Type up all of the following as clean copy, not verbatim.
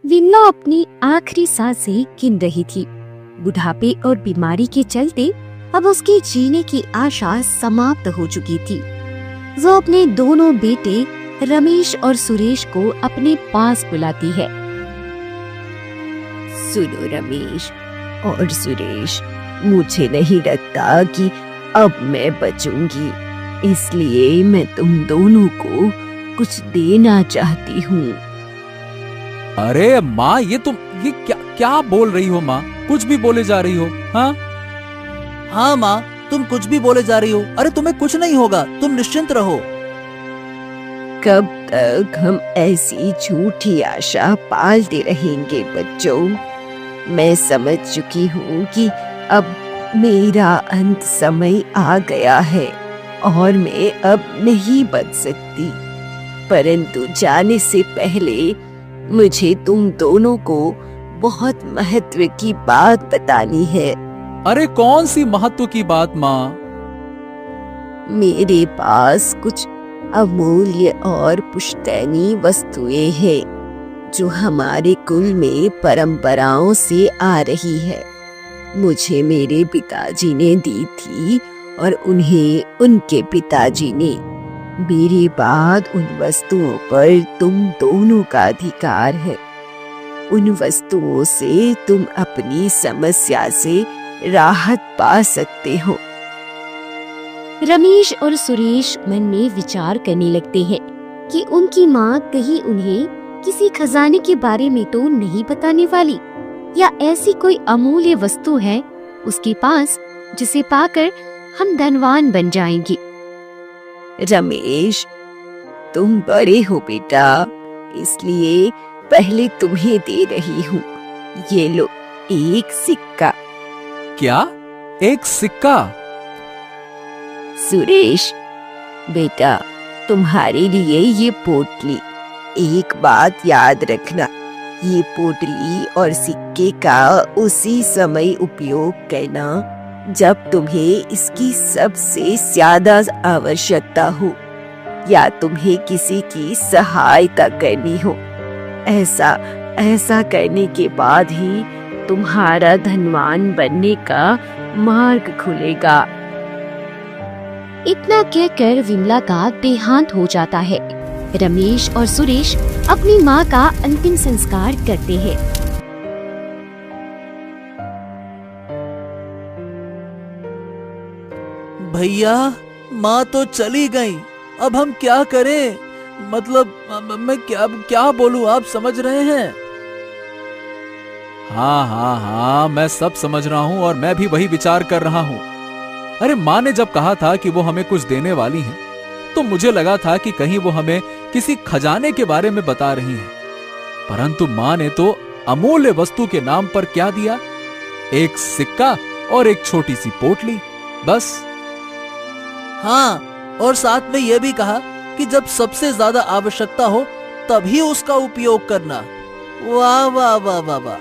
विमला अपनी आखिरी सांसें गिन रही थी। बुढ़ापे और बीमारी के चलते अब उसके जीने की आशा समाप्त हो चुकी थी। वो अपने दोनों बेटे रमेश और सुरेश को अपने पास बुलाती है। सुनो रमेश और सुरेश, मुझे नहीं लगता कि अब मैं बचूंगी, इसलिए मैं तुम दोनों को कुछ देना चाहती हूँ। अरे माँ, ये क्या बोल रही हो माँ? कुछ भी बोले जा रही हो। हाँ हाँ माँ, तुम कुछ भी बोले जा रही हो। अरे तुम्हें कुछ नहीं होगा, तुम निश्चिंत रहो। कब तक हम ऐसी झूठी आशा पालते रहेंगे बच्चों? मैं समझ चुकी हूँ कि अब मेरा अंत समय आ गया है और मैं अब नहीं बच सकती, परंतु जाने से पहले मुझे तुम दोनों को बहुत महत्व की बात बतानी है। अरे कौन सी महत्व की बात माँ? मेरे पास कुछ अमूल्य और पुश्तैनी वस्तुएं हैं जो हमारे कुल में परंपराओं से आ रही है। मुझे मेरे पिताजी ने दी थी और उन्हें उनके पिताजी ने। मेरे बाद उन वस्तुओं पर तुम दोनों का अधिकार है। उन वस्तुओं से तुम अपनी समस्या से राहत पा सकते हो। रमेश और सुरेश मन में विचार करने लगते हैं कि उनकी माँ कहीं उन्हें किसी खजाने के बारे में तो नहीं बताने वाली, या ऐसी कोई अमूल्य वस्तु है उसके पास जिसे पाकर हम धनवान बन जाएंगे। रमेश, तुम बड़े हो बेटा, इसलिए पहले तुम्हें दे रही हूँ। ये लो, एक सिक्का। क्या? एक सिक्का? सुरेश बेटा, तुम्हारे लिए ये पोटली। एक बात याद रखना, ये पोटली और सिक्के का उसी समय उपयोग करना जब तुम्हें इसकी सबसे ज्यादा आवश्यकता हो या तुम्हें किसी की सहायता करनी हो। ऐसा करने के बाद ही तुम्हारा धनवान बनने का मार्ग खुलेगा। इतना कहकर विमला का देहांत हो जाता है। रमेश और सुरेश अपनी माँ का अंतिम संस्कार करते हैं। भैया, माँ तो चली गई, अब हम क्या करें? मतलब मैं क्या बोलूं, आप समझ रहे हैं? हाँ, मैं सब समझ रहा हूँ और मैं भी वही विचार कर रहा हूँ। अरे माँ ने जब कहा था कि वो हमें कुछ देने वाली हैं, तो मुझे लगा था कि कहीं वो हमें किसी खजाने के बारे में बता रही हैं। परंतु माँ ने तो अमूल्य वस्तु के नाम पर क्या दिया? एक सिक्का और एक छोटी सी पोटली, बस। हाँ, और साथ में यह भी कहा कि जब सबसे ज्यादा आवश्यकता हो तभी उसका उपयोग करना। वाह वाह वाह वाह वाह।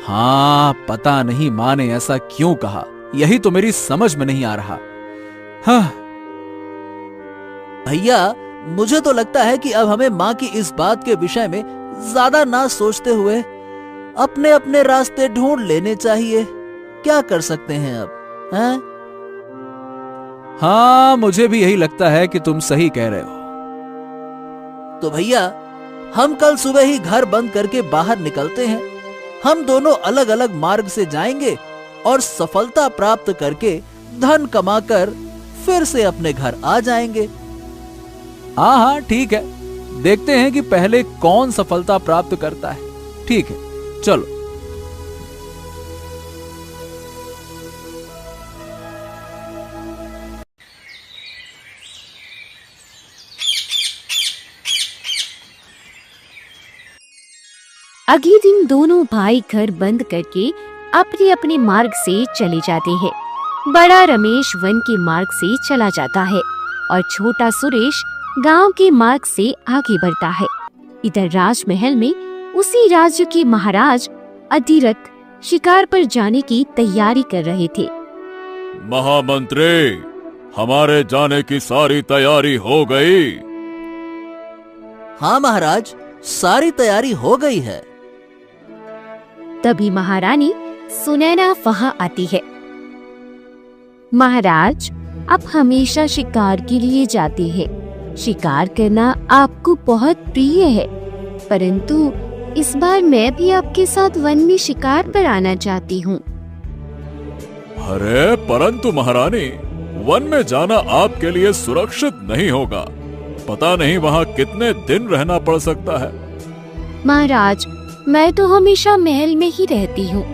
हाँ, पता नहीं माँ ने ऐसा क्यों कहा, यही तो मेरी समझ में नहीं आ रहा। हाँ भैया, मुझे तो लगता है कि अब हमें माँ की इस बात के विषय में ज्यादा ना सोचते हुए अपने अपने रास्ते ढूंढ लेने चाहिए। क्या कर सकते हैं अब, हैं? हाँ, मुझे भी यही लगता है कि तुम सही कह रहे हो। तो भैया, हम कल सुबह ही घर बंद करके बाहर निकलते हैं। हम दोनों अलग अलग मार्ग से जाएंगे और सफलता प्राप्त करके धन कमाकर फिर से अपने घर आ जाएंगे। हाँ, ठीक है, देखते हैं कि पहले कौन सफलता प्राप्त करता है। ठीक है, चलो। अगले दिन दोनों भाई घर बंद करके अपने अपने मार्ग से चले जाते हैं। बड़ा रमेश वन के मार्ग से चला जाता है और छोटा सुरेश गांव के मार्ग से आगे बढ़ता है। इधर राजमहल में उसी राज्य के महाराज अधिरथ शिकार पर जाने की तैयारी कर रहे थे। महामंत्री, हमारे जाने की सारी तैयारी हो गई? हाँ महाराज, सारी तैयारी हो गई है। तभी महारानी सुनैना वहां आती है। महाराज, आप हमेशा शिकार के लिए जाते हैं। शिकार करना आपको बहुत प्रिय है, परंतु इस बार मैं भी आपके साथ वन में शिकार पर आना चाहती हूँ। अरे परंतु महारानी, वन में जाना आपके लिए सुरक्षित नहीं होगा। पता नहीं वहाँ कितने दिन रहना पड़ सकता है। महाराज, मैं तो हमेशा महल में ही रहती हूँ।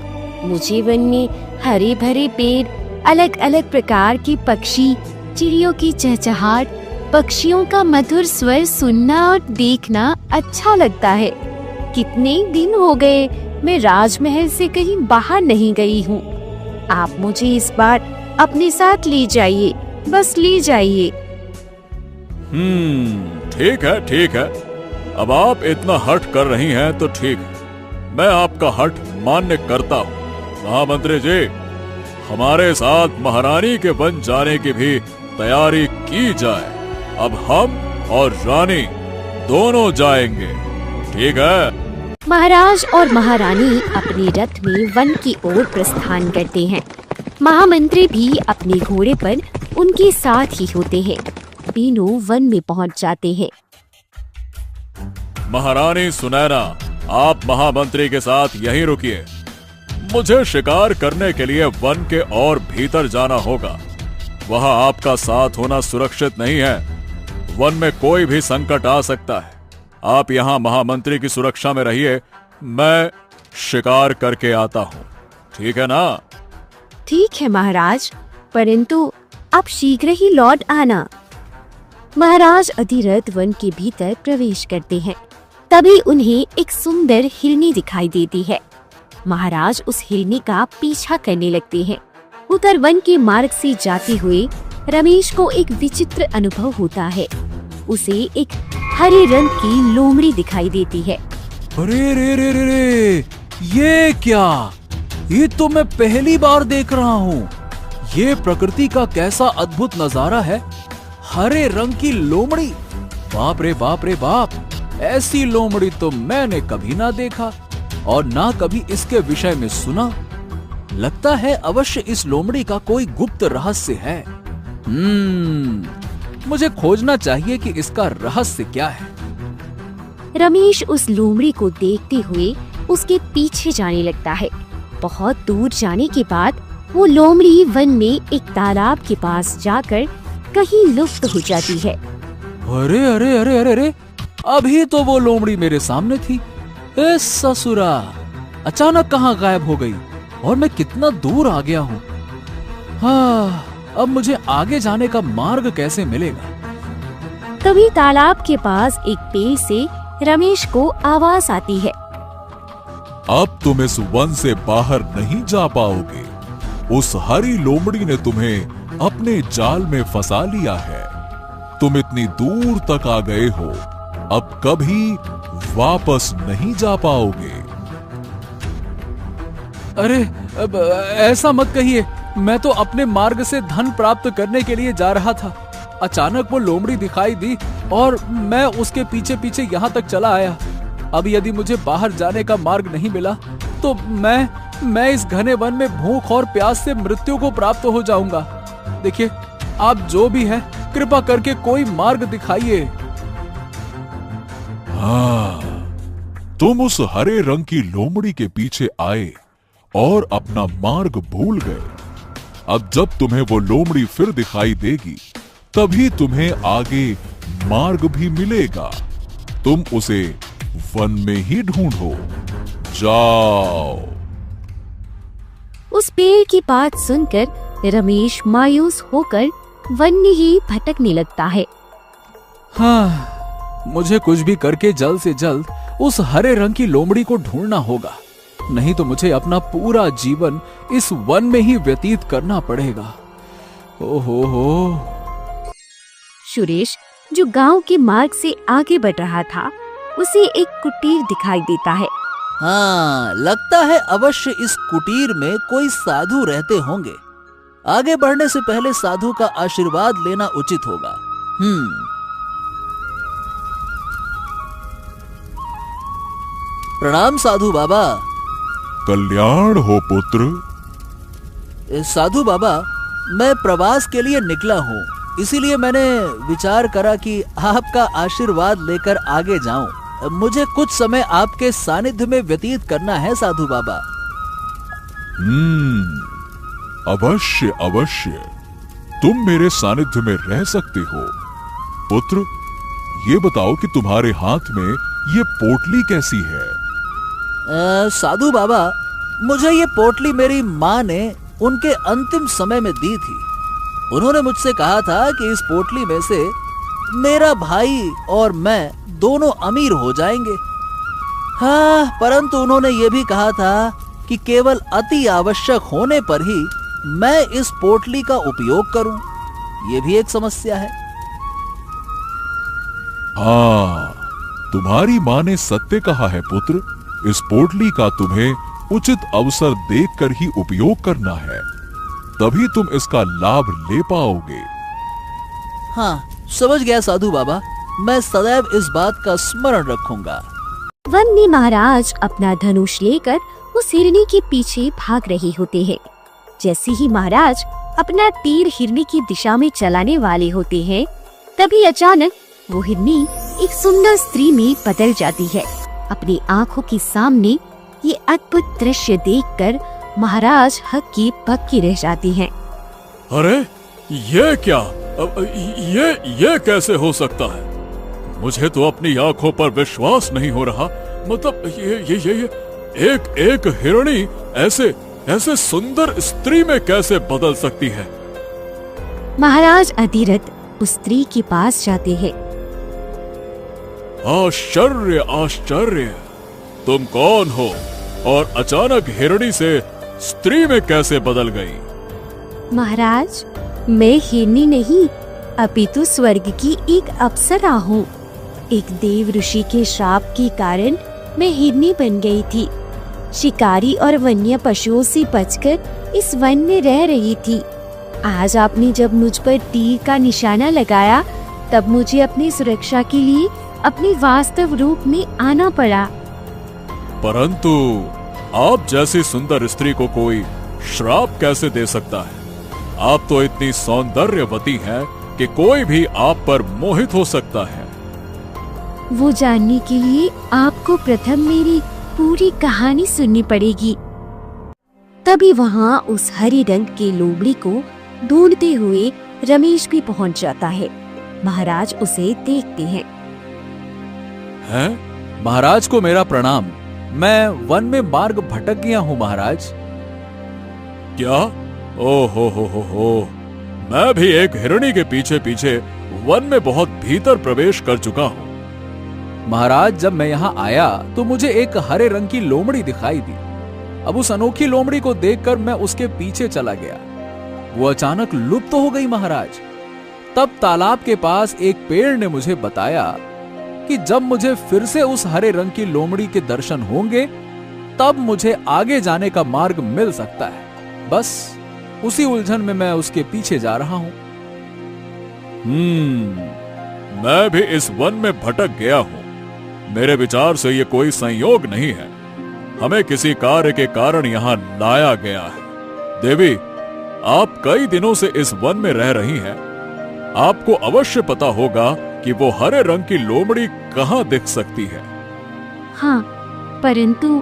मुझे वन में हरे भरे पेड़, अलग अलग प्रकार के पक्षी, चिड़ियों की चहचहाट, पक्षियों का मधुर स्वर सुनना और देखना अच्छा लगता है। कितने दिन हो गए मैं राजमहल से कहीं बाहर नहीं गई हूँ। आप मुझे इस बार अपने साथ ले जाइए, बस ले जाइए। ठीक है, ठीक है। अब आप इतना हठ कर रही हैं तो ठीक है, मैं आपका हठ मान्य करता हूँ। महामंत्री जी, हमारे साथ महारानी के वन जाने की भी तैयारी की जाए। अब हम और रानी दोनों जाएंगे, ठीक है? महाराज और महारानी अपने रथ में वन की ओर प्रस्थान करते हैं। महामंत्री भी अपने घोड़े पर उनके साथ ही होते हैं। तीनों वन में पहुंच जाते हैं। महारानी सुनैना, आप महामंत्री के साथ यहीं रुकिए। मुझे शिकार करने के लिए वन के और भीतर जाना होगा। वहां आपका साथ होना सुरक्षित नहीं है। वन में कोई भी संकट आ सकता है। आप यहाँ महामंत्री की सुरक्षा में रहिए, मैं शिकार करके आता हूँ, ठीक है ना? ठीक है महाराज, परंतु आप शीघ्र ही लौट आना। महाराज अधिरथ वन के भीतर प्रवेश करते हैं। तभी उन्हें एक सुंदर हिरनी दिखाई देती है। महाराज उस हिरनी का पीछा करने लगते हैं। उधर वन के मार्ग से जाते हुए रमेश को एक विचित्र अनुभव होता है। उसे एक हरे रंग की लोमड़ी दिखाई देती है। अरे रे रे रे रे, ये क्या? ये तो मैं पहली बार देख रहा हूँ। ये प्रकृति का कैसा अद्भुत नजारा है। हरे रंग की लोमड़ी, बाप रे बाप रे बाप। ऐसी लोमड़ी तो मैंने कभी ना देखा और ना कभी इसके विषय में सुना। लगता है अवश्य इस लोमड़ी का कोई गुप्त रहस्य है। मुझे खोजना चाहिए कि इसका रहस्य क्या है। रमेश उस लोमड़ी को देखते हुए उसके पीछे जाने लगता है। बहुत दूर जाने के बाद वो लोमड़ी वन में एक तालाब के पास जाकर कहीं लुप्त हो जाती है। अरे अरे अरे अरे अरे, अभी तो वो लोमड़ी मेरे सामने थी। ए ससुरा, अचानक कहाँ गायब हो गई और मैं कितना दूर आ गया हूँ। हाँ, अब मुझे आगे जाने का मार्ग कैसे मिलेगा? तभी तालाब के पास एक पेड़ से रमेश को आवाज आती है। अब तुम इस वन से बाहर नहीं जा पाओगे। उस हरी लोमड़ी ने तुम्हें अपने जाल में फंसा लिया है। तुम इतनी दूर तक आ गए हो, अब कभी वापस नहीं जा पाओगे। अरे अब ऐसा मत कहिए। मैं तो अपने मार्ग से धन प्राप्त करने के लिए जा रहा था। अचानक वो लोमड़ी दिखाई दी और मैं उसके पीछे पीछे यहाँ तक चला आया। अब यदि मुझे बाहर जाने का मार्ग नहीं मिला तो मैं इस घने वन में भूख और प्यास से मृत्यु को प्राप्त हो जाऊंगा। देखिए, आप जो भी हैं, कृपा करके कोई मार्ग दिखाइए। हाँ, तुम उस हरे रंग की लोमड़ी के पीछे आए और अपना मार्ग भूल गए। अब जब तुम्हें वो लोमड़ी फिर दिखाई देगी, तभी तुम्हें आगे मार्ग भी मिलेगा। तुम उसे वन में ही ढूंढो। जाओ। उस पेड़ की बात सुनकर रमेश मायूस होकर वन में ही भटकने लगता है। हाँ, मुझे कुछ भी करके जल्द से जल्द उस हरे रंग की लोमड़ी को ढूंढना होगा, नहीं तो मुझे अपना पूरा जीवन इस वन में ही व्यतीत करना पड़ेगा। ओहो। सुरेश, जो गांव के मार्ग से आगे बढ़ रहा था, उसे एक कुटीर दिखाई देता है। हाँ, लगता है अवश्य इस कुटीर में कोई साधु रहते होंगे। आगे बढ़ने से पहले साधु का आशीर्वाद लेना उचित होगा। प्रणाम साधु बाबा। कल्याण हो पुत्र। साधु बाबा, मैं प्रवास के लिए निकला हूँ, इसीलिए मैंने विचार करा कि आपका आशीर्वाद लेकर आगे जाऊं। मुझे कुछ समय आपके सानिध्य में व्यतीत करना है साधु बाबा। अवश्य अवश्य, तुम मेरे सानिध्य में रह सकते हो। पुत्र, ये बताओ कि तुम्हारे हाथ में ये पोटली कैसी है? साधु बाबा, मुझे ये पोटली मेरी माँ ने उनके अंतिम समय में दी थी। उन्होंने मुझसे कहा था कि इस पोटली में से मेरा भाई और मैं दोनों अमीर हो जाएंगे। हाँ, परंतु उन्होंने ये भी कहा था कि केवल अति आवश्यक होने पर ही मैं इस पोटली का उपयोग करूं। ये भी एक समस्या है। हाँ, तुम्हारी माँ ने सत्य कहा है पुत्र। इस पोटली का तुम्हें उचित अवसर देखकर ही उपयोग करना है, तभी तुम इसका लाभ ले पाओगे। हाँ, समझ गया साधु बाबा, मैं सदैव इस बात का स्मरण रखूंगा। वन में महाराज अपना धनुष लेकर उस हिरनी के पीछे भाग रहे होते हैं। जैसे ही महाराज अपना तीर हिरनी की दिशा में चलाने वाले होते हैं, तभी अचानक वो हिरनी एक सुंदर स्त्री में बदल जाती है। अपनी आंखों के सामने ये अद्भुत दृश्य देखकर महाराज हक्की बक्की रह जाती हैं। अरे ये क्या? ये कैसे हो सकता है? मुझे तो अपनी आंखों पर विश्वास नहीं हो रहा। मतलब ये एक हिरणी ऐसे सुंदर स्त्री में कैसे बदल सकती है? महाराज अधिरथ उस स्त्री के पास जाते हैं। आश्चर्य आश्चर्य, तुम कौन हो और अचानक हिरणी से स्त्री में कैसे बदल गई? महाराज, मैं हिरनी नहीं अपितु स्वर्ग की एक अप्सरा हूँ। एक देव ऋषि के श्राप के कारण मैं हिरनी बन गई थी। शिकारी और वन्य पशुओं से बचकर इस वन में रह रही थी। आज आपने जब मुझ पर तीर का निशाना लगाया, तब मुझे अपनी सुरक्षा के लिए अपने वास्तव रूप में आना पड़ा। परंतु आप जैसी सुंदर स्त्री को कोई श्राप कैसे दे सकता है? आप तो इतनी सौंदर्यवती हैं कि कोई भी आप पर मोहित हो सकता है। वो जानने के लिए आपको प्रथम मेरी पूरी कहानी सुननी पड़ेगी। तभी वहाँ उस हरे रंग के लोमड़ी को ढूंढते हुए रमेश भी पहुँच जाता है। महाराज उसे देखते हैं। महाराज को मेरा प्रणाम। मैं वन में मार्ग भटक गया हूँ महाराज। क्या? ओ हो, मैं भी एक हिरणी के पीछे पीछे वन में बहुत भीतर प्रवेश कर चुका हूँ। महाराज, जब मैं यहाँ आया तो मुझे एक हरे रंग की लोमड़ी दिखाई दी। अब उस अनोखी लोमड़ी को देखकर मैं उसके पीछे चला गया। वो अचानक लुप्त हो गई महाराज। तब तालाब के पास एक पेड़ ने मुझे बताया कि जब मुझे फिर से उस हरे रंग की लोमड़ी के दर्शन होंगे, तब मुझे आगे जाने का मार्ग मिल सकता है। बस उसी उलझन में मैं उसके पीछे जा रहा हूं। मैं भी इस वन में भटक गया हूं। मेरे विचार से ये कोई संयोग नहीं है। हमें किसी कार्य के कारण यहाँ लाया गया है। देवी, आप कई दिनों से इस वन में रह रही हैं। आपको अवश्य पता होगा कि वो हरे रंग की लोमड़ी कहाँ दिख सकती है। हाँ, परंतु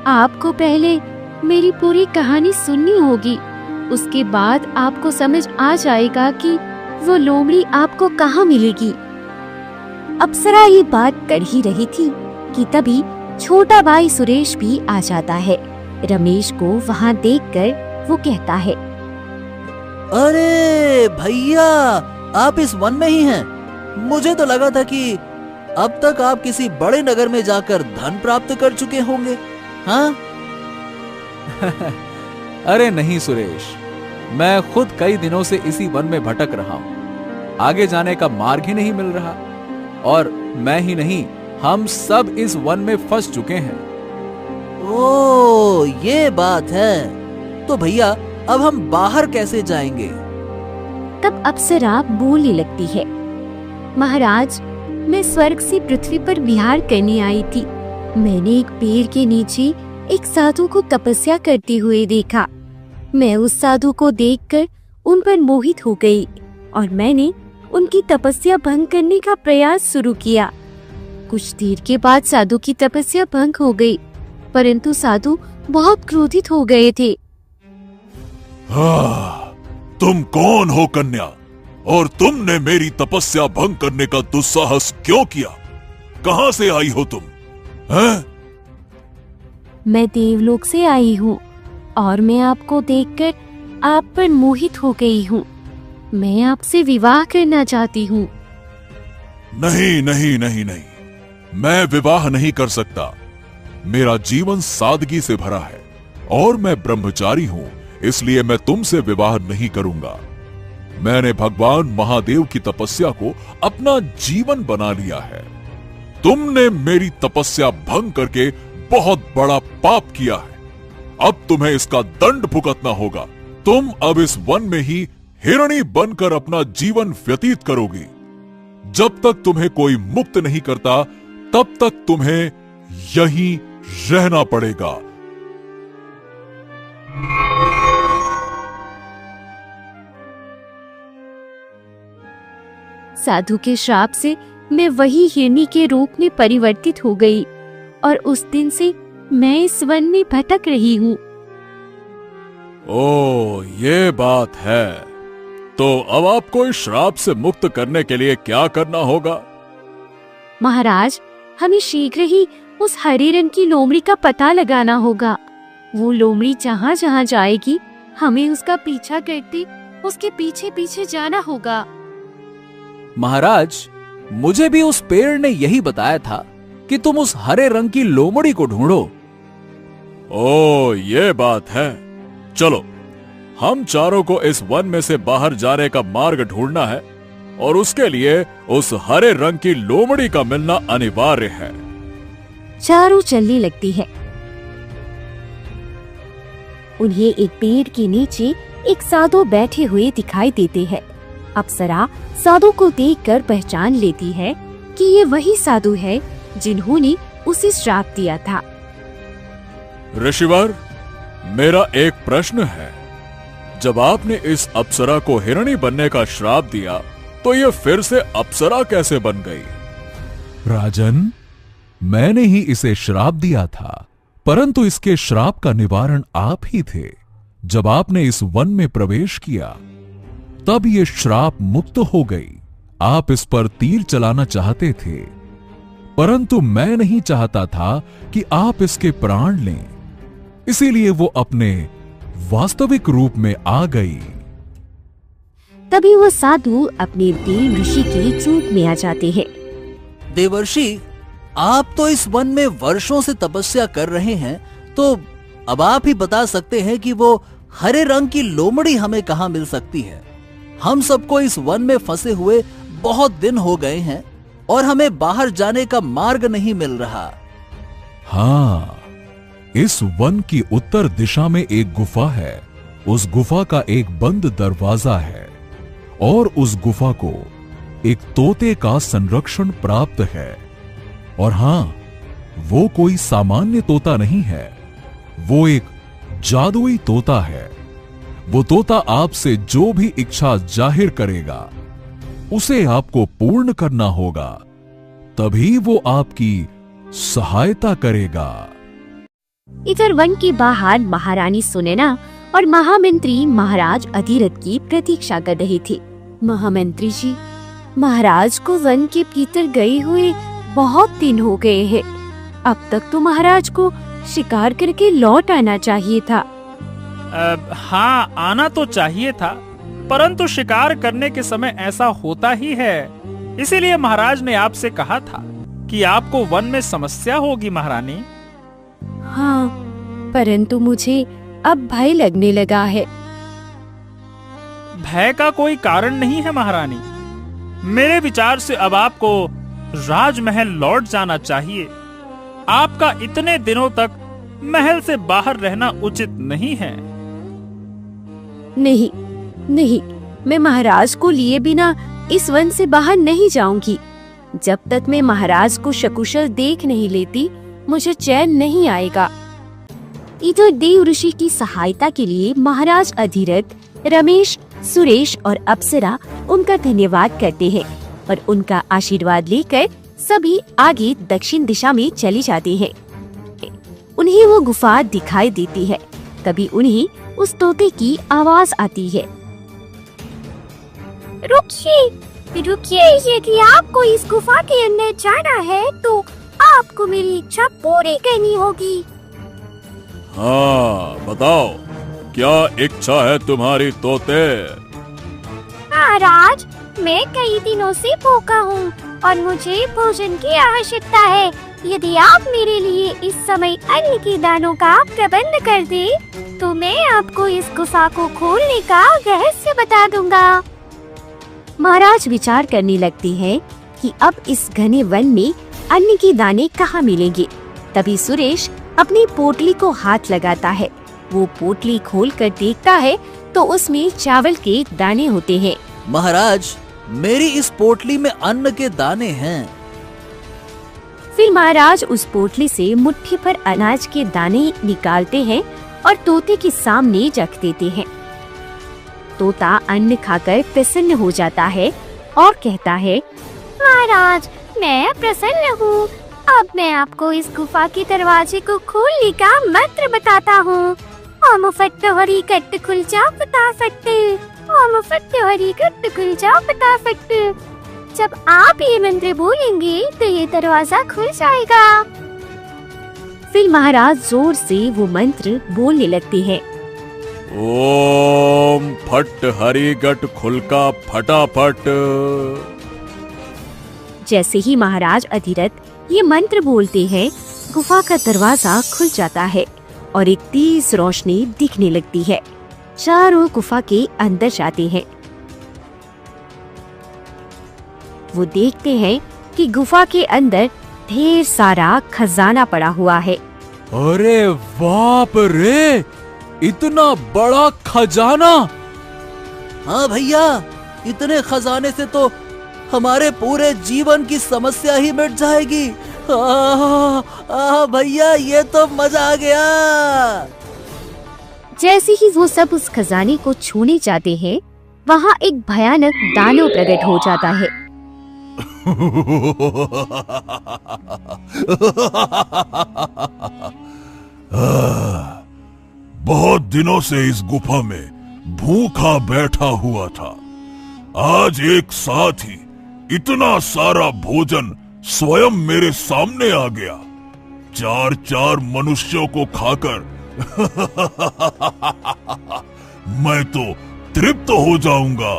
आपको पहले मेरी पूरी कहानी सुननी होगी। उसके बाद आपको समझ आ जाएगा कि वो लोमड़ी आपको कहाँ मिलेगी। अप्सरा ये बात कर ही रही थी कि तभी छोटा भाई सुरेश भी आ जाता है। रमेश को वहाँ देखकर वो कहता है, अरे भैया, आप इस वन में ही हैं। मुझे तो लगा था कि अब तक आप किसी बड़े नगर में जाकर धन प्राप्त कर चुके होंगे। हाँ? अरे नहीं सुरेश, मैं खुद कई दिनों से इसी वन में भटक रहा हूँ। आगे जाने का मार्ग ही नहीं मिल रहा, और मैं ही नहीं, हम सब इस वन में फंस चुके हैं। ओ, ये बात है। तो भैया, अब हम बाहर कैसे जाएंगे? तब अप्सरा बोलने लगती है, महाराज, मैं स्वर्ग से पृथ्वी पर विहार करने आई थी। मैंने एक पेड़ के नीचे एक साधु को तपस्या करते हुए देखा। मैं उस साधु को देखकर उन पर मोहित हो गई और मैंने उनकी तपस्या भंग करने का प्रयास शुरू किया। कुछ देर के बाद साधु की तपस्या भंग हो गई, परंतु साधु बहुत क्रोधित हो गए थे। तुम कौन हो कन्या, और तुमने मेरी तपस्या भंग करने का दुस्साहस क्यों किया? कहां से आई हो तुम? हैं? मैं देवलोक से आई हूँ और मैं आपको देखकर आप पर मोहित हो गई हूँ। मैं आपसे विवाह करना चाहती हूँ। नहीं नहीं नहीं नहीं, मैं विवाह नहीं कर सकता। मेरा जीवन सादगी से भरा है और मैं ब्रह्मचारी हूं, इसलिए मैं तुमसे विवाह नहीं करूंगा। मैंने भगवान महादेव की तपस्या को अपना जीवन बना लिया है। तुमने मेरी तपस्या भंग करके बहुत बड़ा पाप किया है। अब तुम्हें इसका दंड भुगतना होगा। तुम अब इस वन में ही हिरणी बनकर अपना जीवन व्यतीत करोगी। जब तक तुम्हें कोई मुक्त नहीं करता, तब तक तुम्हें यहीं रहना पड़ेगा। साधु के श्राप से मैं वही हिरनी के रूप में परिवर्तित हो गई और उस दिन से मैं इस वन में भटक रही हूँ। ओ, ये बात है। तो अब आपको इस श्राप से मुक्त करने के लिए क्या करना होगा? महाराज, हमें शीघ्र ही उस हरे रंग की लोमड़ी का पता लगाना होगा। वो लोमड़ी जहाँ जहाँ जाएगी, हमें उसका पीछा करते उसके पीछे पीछे जाना होगा। महाराज, मुझे भी उस पेड़ ने यही बताया था कि तुम उस हरे रंग की लोमड़ी को ढूंढो। ओ, ये बात है। चलो, हम चारों को इस वन में से बाहर जाने का मार्ग ढूंढना है और उसके लिए उस हरे रंग की लोमड़ी का मिलना अनिवार्य है। चारों चलने लगती है। उन्हें एक पेड़ के नीचे एक साधु बैठे हुए दिखाई देते हैं। अप्सरा साधु को देखकर पहचान लेती है कि ये वही साधु है जिन्होंने उसे श्राप दिया था। ऋषिवर, मेरा एक प्रश्न है। जब आपने इस अप्सरा को हिरणी बनने का श्राप दिया, तो ये फिर से अप्सरा कैसे बन गई? राजन, मैंने ही इसे श्राप दिया था, परंतु इसके श्राप का निवारण आप ही थे। जब आपने इस वन में प्रवेश किया, तब ये श्राप मुक्त हो गई। आप इस पर तीर चलाना चाहते थे, परंतु मैं नहीं चाहता था कि आप इसके प्राण लें, इसीलिए वो अपने वास्तविक रूप में आ गई। तभी वो साधु अपने देव ऋषि के रूप में आ जाते हैं। देवर्षि, आप तो इस वन में वर्षों से तपस्या कर रहे हैं, तो अब आप ही बता सकते हैं कि वो हरे रंग की लोमड़ी हमें कहाँ मिल सकती है। हम सबको इस वन में फंसे हुए बहुत दिन हो गए हैं और हमें बाहर जाने का मार्ग नहीं मिल रहा। हाँ, इस वन की उत्तर दिशा में एक गुफा है। उस गुफा का एक बंद दरवाजा है और उस गुफा को एक तोते का संरक्षण प्राप्त है। और हां, वो कोई सामान्य तोता नहीं है, वो एक जादुई तोता है। वो तोता आपसे जो भी इच्छा जाहिर करेगा, उसे आपको पूर्ण करना होगा, तभी वो आपकी सहायता करेगा। इधर वन के बाहर महारानी सुनैना और महामंत्री महाराज अधिरथ की प्रतीक्षा कर रहे थे। महामंत्री जी, महाराज को वन के भीतर गए हुए बहुत दिन हो गए हैं। अब तक तो महाराज को शिकार करके लौट आना चाहिए था। हाँ, आना तो चाहिए था, परंतु शिकार करने के समय ऐसा होता ही है। इसीलिए महाराज ने आपसे कहा था कि आपको वन में समस्या होगी महारानी। हाँ, परंतु मुझे अब भय लगने लगा है। भय का कोई कारण नहीं है महारानी। मेरे विचार से अब आपको राजमहल लौट जाना चाहिए। आपका इतने दिनों तक महल से बाहर रहना उचित नहीं है। नहीं, नहीं, मैं महाराज को लिए बिना इस वन से बाहर नहीं जाऊंगी। जब तक मैं महाराज को सकुशल देख नहीं लेती, मुझे चैन नहीं आएगा। इधर देव ऋषि की सहायता के लिए महाराज अधिरथ, रमेश, सुरेश और अप्सरा उनका धन्यवाद करते हैं और उनका आशीर्वाद लेकर सभी आगे दक्षिण दिशा में चले जाते हैं। उन्हें वो गुफा दिखाई देती है। तभी उन्हें उस तोते की आवाज आती है। रुकिए, रुकिए, यदि आपको इस गुफा के अंदर जाना है तो आपको मेरी इच्छा पूरी करनी होगी। हाँ, बताओ क्या इच्छा है तुम्हारी तोते? महाराज, मैं कई दिनों से भूखा हूँ और मुझे भोजन की आवश्यकता है। यदि आप मेरे लिए इस समय अन्न के दानों का प्रबंध कर दे तो मैं आपको इस गुफा को खोलने का रहस्य बता दूंगा। महाराज विचार करने लगते हैं कि अब इस घने वन में अन्न के दाने कहाँ मिलेंगे। तभी सुरेश अपनी पोटली को हाथ लगाता है। वो पोटली खोलकर देखता है तो उसमें चावल के दाने होते हैं। महाराज, मेरी इस पोटली में अन्न के दाने हैं। फिर महाराज उस पोटली से मुट्ठी भर अनाज के दाने निकालते हैं और तोते के सामने रख देते हैं। तोता अन्न खाकर प्रसन्न हो जाता है और कहता है, महाराज, मैं प्रसन्न हूँ। अब मैं आपको इस गुफा के दरवाजे को खोलने का मंत्र बताता हूँ। ओम फट्ट हरी कट्ट खुल जा फटाफट, ओम फट्ट हरी कट्ट खुल जा फटाफट। जब आप ये मंत्र बोलेंगे तो ये दरवाजा खुल जाएगा। फिर महाराज जोर से वो मंत्र बोलने लगते हैं। ओम फट हरी गट खुलका फटाफट। जैसे ही महाराज अधिरथ ये मंत्र बोलते हैं, गुफा का दरवाजा खुल जाता है और एक तेज रोशनी दिखने लगती है। चारों गुफा के अंदर जाते हैं। वो देखते हैं कि गुफा के अंदर ढेर सारा खजाना पड़ा हुआ है। अरे बाप रे, इतना बड़ा खजाना! हाँ भैया, इतने खजाने से तो हमारे पूरे जीवन की समस्या ही मिट जाएगी। भैया, ये तो मजा आ गया। जैसे ही वो सब उस खजाने को छूने जाते हैं, वहाँ एक भयानक दानव प्रकट हो जाता है। बहुत दिनों से इस गुफा में भूखा बैठा हुआ था। आज एक साथ ही इतना सारा भोजन स्वयं मेरे सामने आ गया। 4-4 मनुष्यों को खाकर मैं तो तृप्त हो जाऊंगा।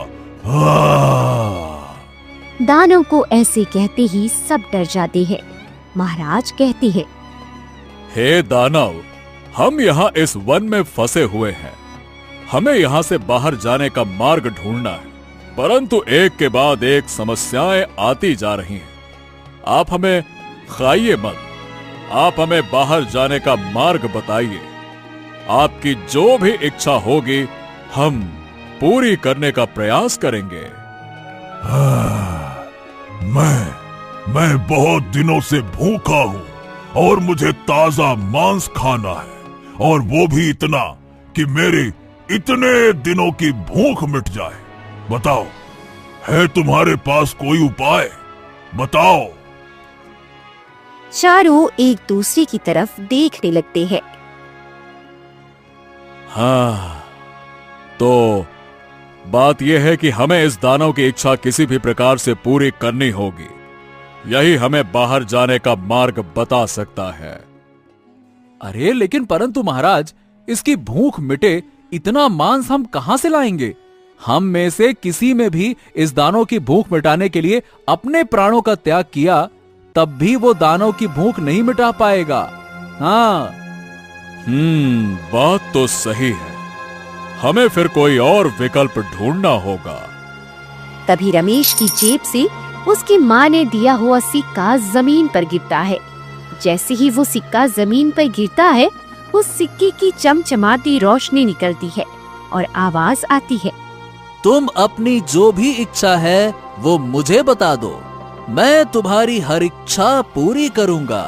दानव को ऐसे कहते ही सब डर जाते हैं। महाराज कहते हैं, हे दानव, हम यहाँ इस वन में फंसे हुए हैं। हमें यहाँ से बाहर जाने का मार्ग ढूंढना है, परंतु एक के बाद एक समस्याएं आती जा रही हैं। आप हमें खाइए मत, आप हमें बाहर जाने का मार्ग बताइए। आपकी जो भी इच्छा होगी हम पूरी करने का प्रयास करेंगे। मैं बहुत दिनों से भूखा हूँ और मुझे ताजा मांस खाना है, और वो भी इतना कि मेरी इतने दिनों की भूख मिट जाए। बताओ, है तुम्हारे पास कोई उपाय? बताओ। चारों एक दूसरे की तरफ देखने लगते हैं। हाँ, तो बात यह है कि हमें इस दानव की इच्छा किसी भी प्रकार से पूरी करनी होगी। यही हमें बाहर जाने का मार्ग बता सकता है। अरे लेकिन परंतु महाराज, इसकी भूख मिटे इतना मांस हम कहां से लाएंगे? हम में से किसी में भी इस दानव की भूख मिटाने के लिए अपने प्राणों का त्याग किया, तब भी वो दानव की भूख नहीं मिटा पाएगा। हाँ, बात तो सही है। हमें फिर कोई और विकल्प ढूंढना होगा। तभी रमेश की जेब से उसकी माँ ने दिया हुआ सिक्का जमीन पर गिरता है। जैसे ही वो सिक्का जमीन पर गिरता है, उस सिक्के की चमचमाती रोशनी निकलती है और आवाज आती है, तुम अपनी जो भी इच्छा है वो मुझे बता दो, मैं तुम्हारी हर इच्छा पूरी करूंगा।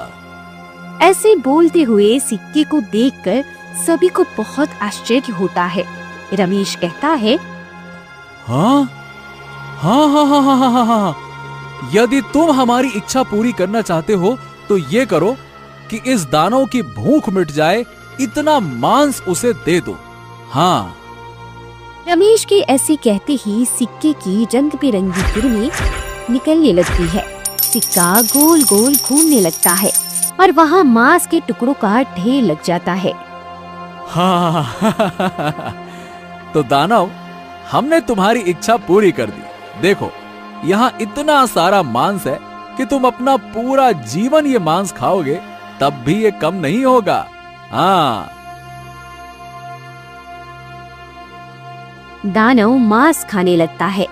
ऐसे बोलते हुए सिक्के को देखकर सभी को बहुत आश्चर्य होता है। रमेश कहता है, हाँ हाँ हाँ हाँ हाँ हाँ हाँ हाँ। यदि तुम हमारी इच्छा पूरी करना चाहते हो तो ये करो कि इस दानव की भूख मिट जाए, इतना मांस उसे दे दो। हाँ। रमेश के ऐसे कहते ही सिक्के की रंग बिरंगी किरणें निकलने लगती है। सिक्का गोल गोल घूमने लगता है और वहाँ मांस के टुकड़ों का ढेर लग जाता है। हाँ तो दानव, हमने तुम्हारी इच्छा पूरी कर दी। देखो, यहाँ इतना सारा मांस है कि तुम अपना पूरा जीवन ये मांस खाओगे तब भी ये कम नहीं होगा। हाँ। दानव मांस खाने लगता है।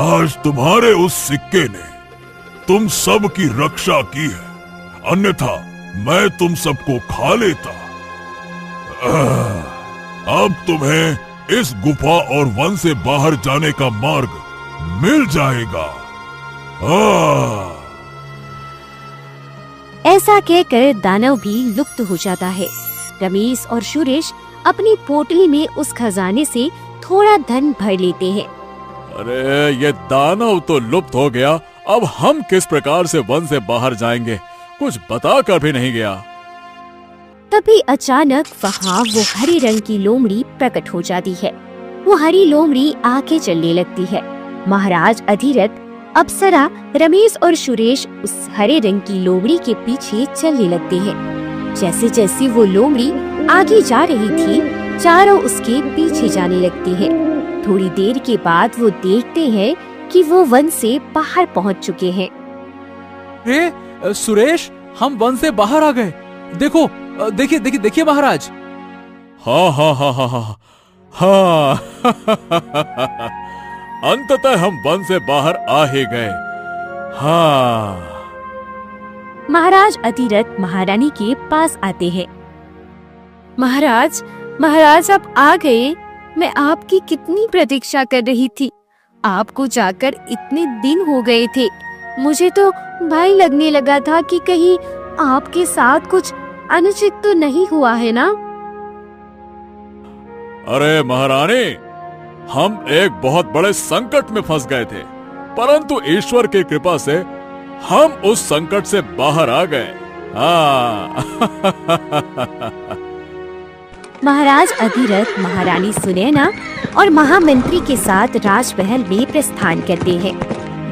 आज तुम्हारे उस सिक्के ने तुम सब की रक्षा की है, अन्यथा मैं तुम सबको खा लेता। अब तुम्हें इस गुफा और वन से बाहर जाने का मार्ग मिल जाएगा। ऐसा कहकर दानव भी लुप्त हो जाता है। रमेश और सुरेश अपनी पोटली में उस खजाने से थोड़ा धन भर लेते हैं। अरे ये दानव तो लुप्त हो गया, अब हम किस प्रकार से वन से बाहर जाएंगे, कुछ बता कर भी नहीं गया। तभी अचानक वहाँ वो हरे रंग की लोमड़ी प्रकट हो जाती है। वो हरी लोमड़ी आगे चलने लगती है। महाराज अधिरथ, अप्सरा, रमेश और सुरेश उस हरे रंग की लोमड़ी के पीछे चलने लगते हैं। जैसे जैसे वो लोमड़ी आगे जा रही थी, चारों उसके पीछे जाने लगते हैं। थोड़ी देर के बाद वो देखते हैं कि वो वन से बाहर पहुंच चुके हैं। सुरेश, हम वन से बाहर आ गए। देखो, देखिए देखिए देखिए महाराज। हाँ हाँ हाँ हाँ हाँ हाँ अंततः हम वन से बाहर आ ही गए। हाँ। महाराज अधिरथ महारानी के पास आते हैं। महाराज, महाराज आप आ गए। मैं आपकी कितनी प्रतीक्षा कर रही थी। आपको जाकर इतने दिन हो गए थे। मुझे तो भय लगने लगा था कि कहीं आपके साथ कुछ अनुचित तो नहीं हुआ है ना? अरे महारानी, हम एक बहुत बड़े संकट में फंस गए थे, परंतु ईश्वर की कृपा से हम उस संकट से बाहर आ गए। हाँ। महाराज अधिरथ महारानी सुनैना और महामंत्री के साथ राजमहल में प्रस्थान करते हैं।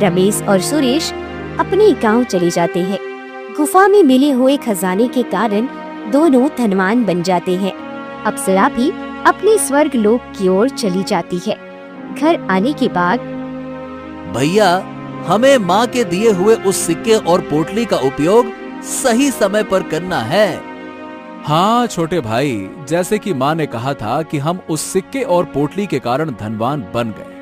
रमेश और सुरेश अपने गांव चले जाते हैं। गुफा में मिले हुए खजाने के कारण दोनों धनवान बन जाते हैं। अप्सरा भी अपने स्वर्ग लोक की ओर चली जाती है। घर आने के बाद, भैया, हमें माँ के दिए हुए उस सिक्के और पोटली का उपयोग सही समय पर करना है। हाँ छोटे भाई, जैसे कि माँ ने कहा था कि हम उस सिक्के और पोटली के कारण धनवान बन गए।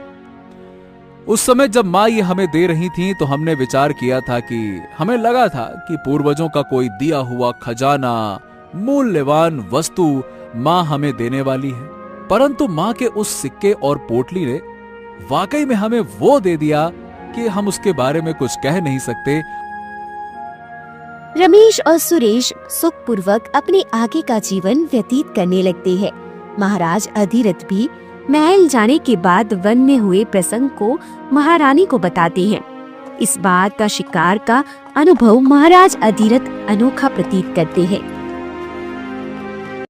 उस समय जब माँ ये हमें दे रही थी तो हमने विचार किया था कि हमें लगा था कि पूर्वजों का कोई दिया हुआ खजाना, मूल्यवान वस्तु माँ हमें देने वाली है। परंतु माँ के उस सिक्के और पोटली ने वाकई में हमें वो दे दिया कि हम उसके बारे में कुछ कह नहीं सकते। रमेश और सुरेश सुखपूर्वक अपने आगे का जीवन व्यतीत करने लगते हैं। महाराज अधिरथ भी महल जाने के बाद वन में हुए प्रसंग को महारानी को बताते हैं। इस बात का शिकार का अनुभव महाराज अधिरथ अनोखा प्रतीत करते हैं।